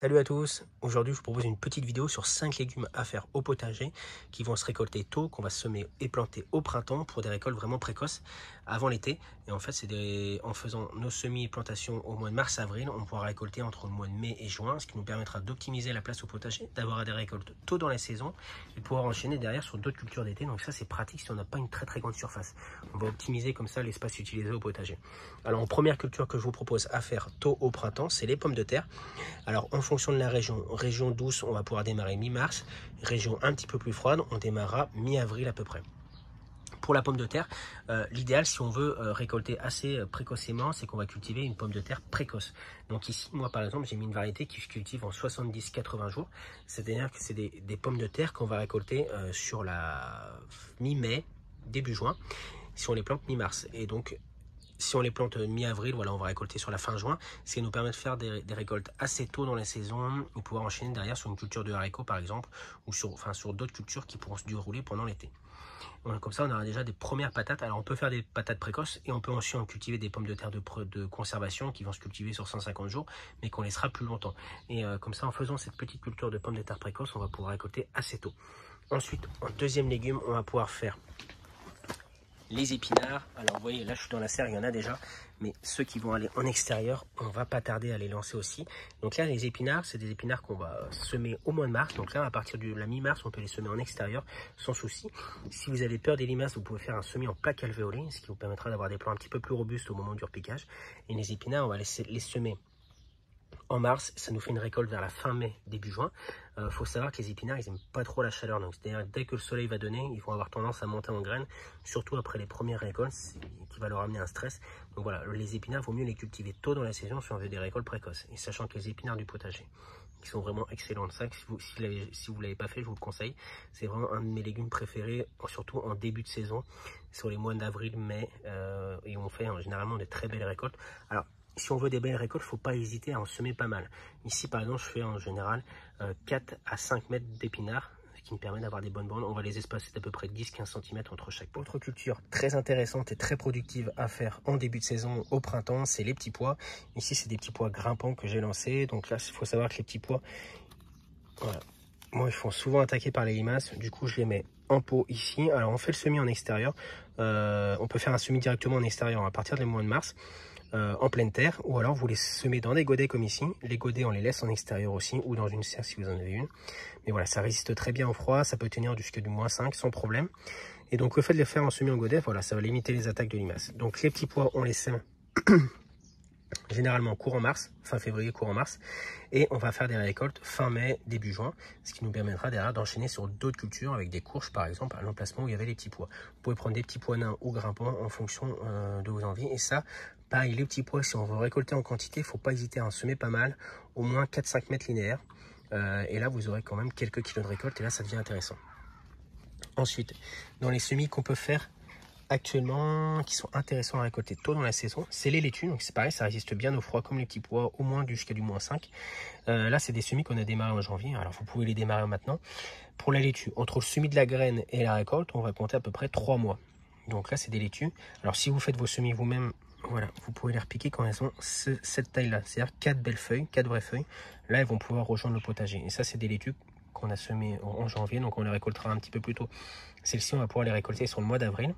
Salut à tous, aujourd'hui je vous propose une petite vidéo sur 5 légumes à faire au potager qui vont se récolter tôt, qu'on va semer et planter au printemps pour des récoltes vraiment précoces avant l'été. Et en fait en faisant nos semis et plantations au mois de mars-avril, on pourra récolter entre le mois de mai et juin, ce qui nous permettra d'optimiser la place au potager, d'avoir des récoltes tôt dans la saison et de pouvoir enchaîner derrière sur d'autres cultures d'été. Donc ça c'est pratique si on n'a pas une très grande surface. On va optimiser comme ça l'espace utilisé au potager. Alors en première culture que je vous propose à faire tôt au printemps, c'est les pommes de terre. Alors en fonction de la région douce, on va pouvoir démarrer mi-mars. Région un petit peu plus froide, on démarrera mi-avril à peu près. Pour la pomme de terre, l'idéal si on veut récolter assez précocement, c'est qu'on va cultiver une pomme de terre précoce. Donc ici, moi par exemple, j'ai mis une variété qui se cultive en 70-80 jours. C'est-à-dire que c'est des pommes de terre qu'on va récolter sur la mi-mai, début juin, si on les plante mi-mars. Et donc si on les plante mi-avril, voilà, on va récolter sur la fin juin, ce qui nous permet de faire des récoltes assez tôt dans la saison et pouvoir enchaîner derrière sur une culture de haricots par exemple, ou sur d'autres cultures qui pourront se dérouler pendant l'été. Voilà, comme ça, on aura déjà des premières patates. Alors, on peut faire des patates précoces et on peut aussi en cultiver des pommes de terre de conservation qui vont se cultiver sur 150 jours, mais qu'on laissera plus longtemps. Et comme ça, en faisant cette petite culture de pommes de terre précoces, on va pouvoir récolter assez tôt. Ensuite, en deuxième légume, on va pouvoir faire les épinards. Alors vous voyez là je suis dans la serre, il y en a déjà, mais ceux qui vont aller en extérieur, on va pas tarder à les lancer aussi. Donc là les épinards, c'est des épinards qu'on va semer au mois de mars. Donc là à partir de la mi-mars, on peut les semer en extérieur sans souci. Si vous avez peur des limaces, vous pouvez faire un semis en plaque alvéolée, ce qui vous permettra d'avoir des plants un petit peu plus robustes au moment du repiquage. Et les épinards, on va les semer en mars, ça nous fait une récolte vers la fin mai, début juin. Faut savoir que les épinards, ils n'aiment pas trop la chaleur. Donc c'est-à-dire dès que le soleil va donner, ils vont avoir tendance à monter en graines, surtout après les premières récoltes, qui va leur amener un stress. Donc voilà, les épinards, il vaut mieux les cultiver tôt dans la saison si on veut des récoltes précoces. Et sachant que les épinards du potager, qui sont vraiment excellents. Ça, si vous ne l'avez pas fait, je vous le conseille. C'est vraiment un de mes légumes préférés, surtout en début de saison, sur les mois d'avril, mai, et on fait généralement de très belles récoltes. Alors, si on veut des belles récoltes, il ne faut pas hésiter à en semer pas mal. Ici, par exemple, je fais en général 4 à 5 mètres d'épinards, ce qui me permet d'avoir des bonnes bandes. On va les espacer d'à peu près 10-15 cm entre chaque. Autre culture très intéressante et très productive à faire en début de saison au printemps, c'est les petits pois. Ici, c'est des petits pois grimpants que j'ai lancés. Donc là, il faut savoir que les petits pois, voilà, moi, ils font souvent attaquer par les limaces. Du coup, je les mets en pot ici. Alors, on fait le semis en extérieur. On peut faire un semis directement en extérieur à partir du mois de mars. En pleine terre, ou alors vous les semez dans des godets comme ici. Les godets, on les laisse en extérieur aussi, ou dans une serre si vous en avez une. Mais voilà, ça résiste très bien au froid, ça peut tenir jusqu'à du -5 sans problème. Et donc le fait de les faire en semis en godet, voilà, ça va limiter les attaques de limaces. Donc les petits pois, on les sème généralement courant mars, fin février, courant mars, et on va faire des récoltes fin mai, début juin, ce qui nous permettra derrière d'enchaîner sur d'autres cultures avec des courges par exemple à l'emplacement où il y avait les petits pois. Vous pouvez prendre des petits pois nains ou grimpants en fonction de vos envies, et ça, pareil, les petits pois, si on veut récolter en quantité, il ne faut pas hésiter à en semer pas mal, au moins 4-5 mètres linéaires, et là vous aurez quand même quelques kilos de récolte, et là ça devient intéressant. Ensuite, dans les semis qu'on peut faire actuellement, qui sont intéressants à récolter tôt dans la saison, c'est les laitues. Donc c'est pareil, ça résiste bien au froid comme les petits pois, au moins jusqu'à du -5. Là c'est des semis qu'on a démarré en janvier, alors vous pouvez les démarrer maintenant. Pour la laitue, entre le semis de la graine et la récolte, on va compter à peu près 3 mois. Donc là c'est des laitues. Alors si vous faites vos semis vous-même, voilà, vous pouvez les repiquer quand elles ont cette taille là, c'est-à-dire 4 belles feuilles, 4 vraies feuilles. Là elles vont pouvoir rejoindre le potager. Et ça c'est des laitues qu'on a semées en janvier, donc on les récoltera un petit peu plus tôt. Celles-ci on va pouvoir les récolter sur le mois d'avril.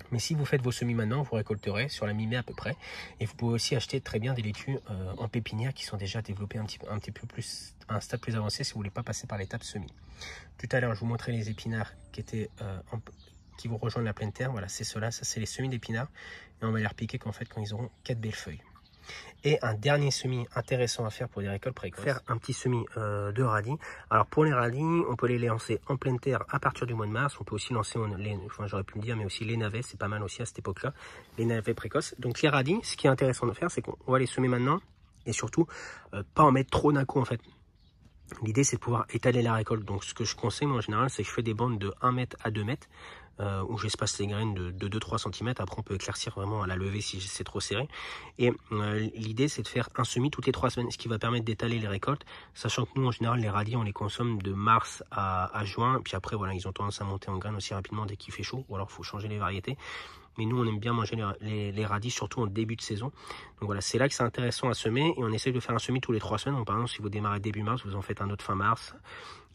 Mais si vous faites vos semis maintenant, vous récolterez sur la mi-mai à peu près. Et vous pouvez aussi acheter très bien des laitues en pépinière qui sont déjà développées un petit peu plus, à un stade plus avancé si vous ne voulez pas passer par l'étape semis. Tout à l'heure, je vous montrais les épinards qui vont rejoindre la pleine terre. Voilà, c'est cela, ça c'est les semis d'épinards. Et on va les repiquer quand ils auront 4 belles feuilles. Et un dernier semis intéressant à faire pour des récoltes précoces, faire un petit semis de radis. Alors pour les radis, on peut les lancer en pleine terre à partir du mois de mars. On peut aussi lancer, j'aurais pu le dire, mais aussi les navets, c'est pas mal aussi à cette époque-là, les navets précoces. Donc les radis, ce qui est intéressant de faire, c'est qu'on va les semer maintenant et surtout pas en mettre trop d'un coup en fait. L'idée c'est de pouvoir étaler la récolte. Donc ce que je conseille moi en général, c'est que je fais des bandes de 1 mètre à 2 mètres où j'espace les graines de 2-3 cm. Après on peut éclaircir vraiment à la levée si c'est trop serré. Et l'idée c'est de faire un semis toutes les 3 semaines, ce qui va permettre d'étaler les récoltes, sachant que nous en général les radis on les consomme de mars à juin, puis après voilà ils ont tendance à monter en graines aussi rapidement dès qu'il fait chaud, ou alors il faut changer les variétés. Mais nous, on aime bien manger les radis, surtout en début de saison. Donc voilà, c'est là que c'est intéressant à semer. Et on essaye de faire un semis tous les 3 semaines. Donc, par exemple, si vous démarrez début mars, vous en faites un autre fin mars,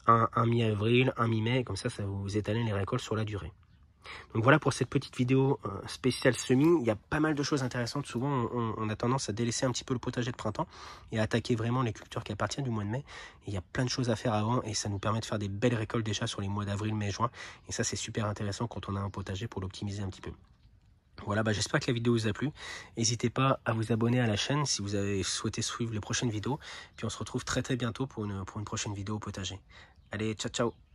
un mi-avril, un mi-mai. Comme ça vous étalez les récoltes sur la durée. Donc voilà pour cette petite vidéo spéciale semis. Il y a pas mal de choses intéressantes. Souvent, on a tendance à délaisser un petit peu le potager de printemps et à attaquer vraiment les cultures qui appartiennent du mois de mai. Et il y a plein de choses à faire avant et ça nous permet de faire des belles récoltes déjà sur les mois d'avril, mai, juin. Et ça, c'est super intéressant quand on a un potager pour l'optimiser un petit peu. Voilà, j'espère que la vidéo vous a plu. N'hésitez pas à vous abonner à la chaîne si vous avez souhaité suivre les prochaines vidéos. Puis on se retrouve très bientôt pour une prochaine vidéo au potager. Allez, ciao ciao!